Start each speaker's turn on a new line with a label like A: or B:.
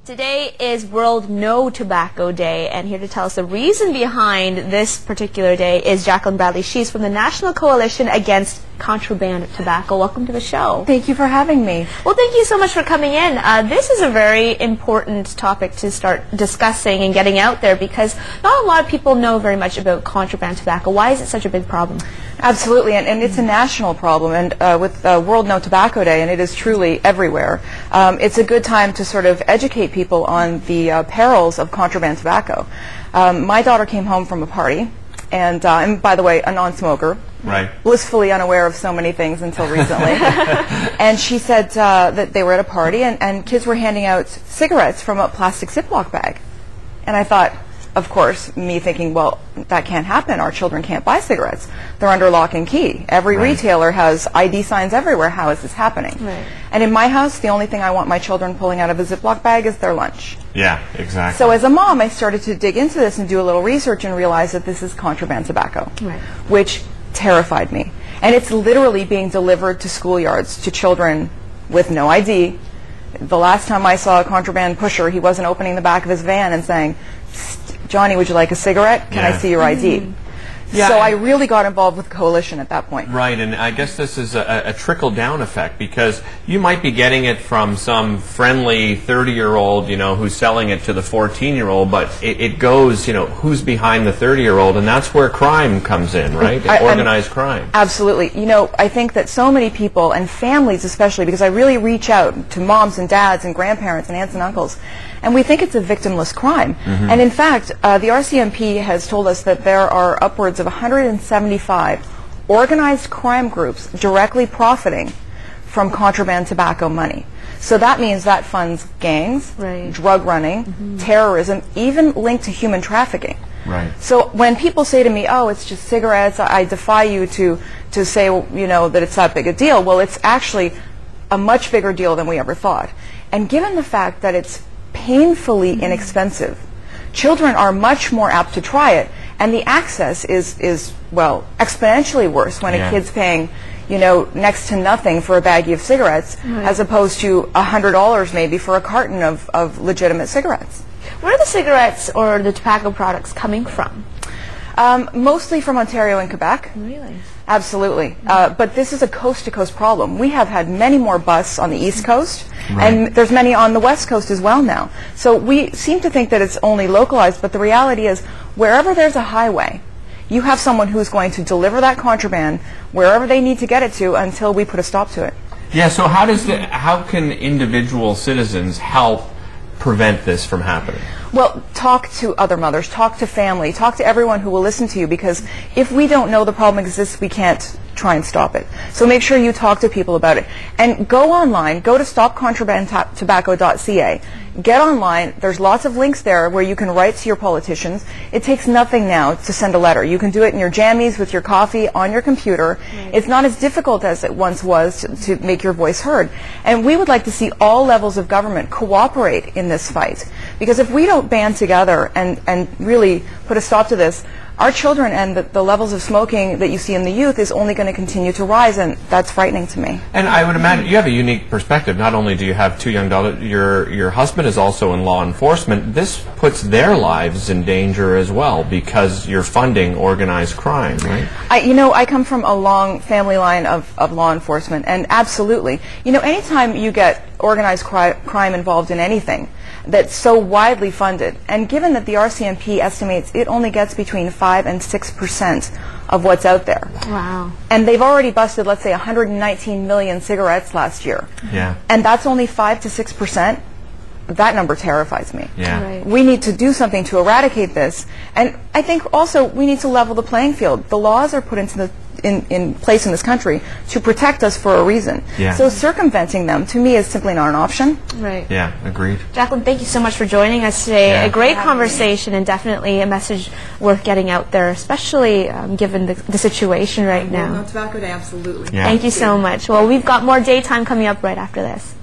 A: Today is World No Tobacco Day, and here to tell us the reason behind this particular day is Jacqueline Bradley. She's from the National Coalition Against Contraband Tobacco. Welcome to the show.
B: Thank you for having me.
A: Well, thank you so much for coming in. This is a very important topic to start discussing and getting out there because not a lot of people know very much about contraband tobacco. Why is it such a big problem?
B: Absolutely, and it's a national problem, and with World No Tobacco Day, and it is truly everywhere, it's a good time to sort of educate people on the perils of contraband tobacco. My daughter came home from a party, and by the way, a non-smoker,
C: right,
B: blissfully unaware of so many things until recently, and she said that they were at a party, and kids were handing out cigarettes from a plastic Ziploc bag. And I thought, of course, me thinking, well, that can't happen. Our children can't buy cigarettes. They're under lock and key. Every retailer has ID signs everywhere. How is this happening?
A: Right.
B: And in my house, the only thing I want my children pulling out of a Ziploc bag is their lunch.
C: Yeah, exactly.
B: So as a mom, I started to dig into this and do a little research and realize that this is contraband tobacco, which terrified me. And it's literally being delivered to schoolyards to children with no ID. The last time I saw a contraband pusher, he wasn't opening the back of his van and saying, "Johnny, would you like a cigarette? Can I see your ID?"
C: Yeah,
B: so I really got involved with the coalition at that point.
C: Right, and I guess this is a trickle-down effect because you might be getting it from some friendly 30-year-old, who's selling it to the 14-year-old, but it goes, who's behind the 30-year-old, and that's where crime comes in, right? Organized crime.
B: Absolutely. I think that so many people, and families especially, because I really reach out to moms and dads and grandparents and aunts and uncles, and we think it's a victimless crime. And in fact, the RCMP has told us that there are upwards of 175 organized crime groups directly profiting from contraband tobacco money. So that means that funds gangs, drug running, terrorism, even linked to human trafficking.
C: Right.
B: So when people say to me, "Oh, it's just cigarettes," I defy you to say, that it's that big a deal. Well, it's actually a much bigger deal than we ever thought. And given the fact that it's painfully inexpensive, children are much more apt to try it, and the access is well, exponentially worse when a kid's paying, next to nothing for a baggie of cigarettes, as opposed to $100 maybe for a carton of legitimate cigarettes.
A: Where are the cigarettes or the tobacco products coming from?
B: Mostly from Ontario and Quebec.
A: Really?
B: Absolutely. But this is a coast-to-coast problem. We have had many more busts on the East Coast, and there's many on the West Coast as well now. So we seem to think that it's only localized, but the reality is wherever there's a highway, you have someone who's going to deliver that contraband wherever they need to get it to until we put a stop to it.
C: Yeah, so how can individual citizens help prevent this from happening?
B: Well, talk to other mothers, talk to family, talk to everyone who will listen to you, because if we don't know the problem exists, we can't try and stop it. So make sure you talk to people about it. And go online, go to stopcontrabandtobacco.ca. Get online. There's lots of links there where you can write to your politicians. It takes nothing now to send a letter. You can do it in your jammies with your coffee on your computer. It's not as difficult as it once was to make your voice heard. And we would like to see all levels of government cooperate in this fight. Because if we don't band together and really put a stop to this, our children and the levels of smoking that you see in the youth is only going to continue to rise, and that's frightening to me.
C: And I would imagine you have a unique perspective. Not only do you have two young daughters, your husband is also in law enforcement. This puts their lives in danger as well because you're funding organized crime, right?
B: I come from a long family line of law enforcement, and absolutely. Anytime you get organized crime involved in anything that's so widely funded, and given that the RCMP estimates it only gets between 5 and 6% of what's out there.
A: Wow.
B: And they've already busted, let's say, 119 million cigarettes last year.
C: Yeah.
B: And that's only 5 to 6%. That number terrifies me.
C: Yeah.
A: Right.
B: We need to do something to eradicate this. And I think also we need to level the playing field. The laws are put into in place in this country to protect us for a reason.
C: Yeah.
B: So circumventing them, to me, is simply not an option.
A: Right.
C: Yeah, agreed.
A: Jacqueline, thank you so much for joining us today. A great conversation and definitely a message worth getting out there, especially given the situation right now.
B: No Tobacco Day, absolutely.
C: Yeah.
A: Thank you so much. Well, we've got more daytime coming up right after this.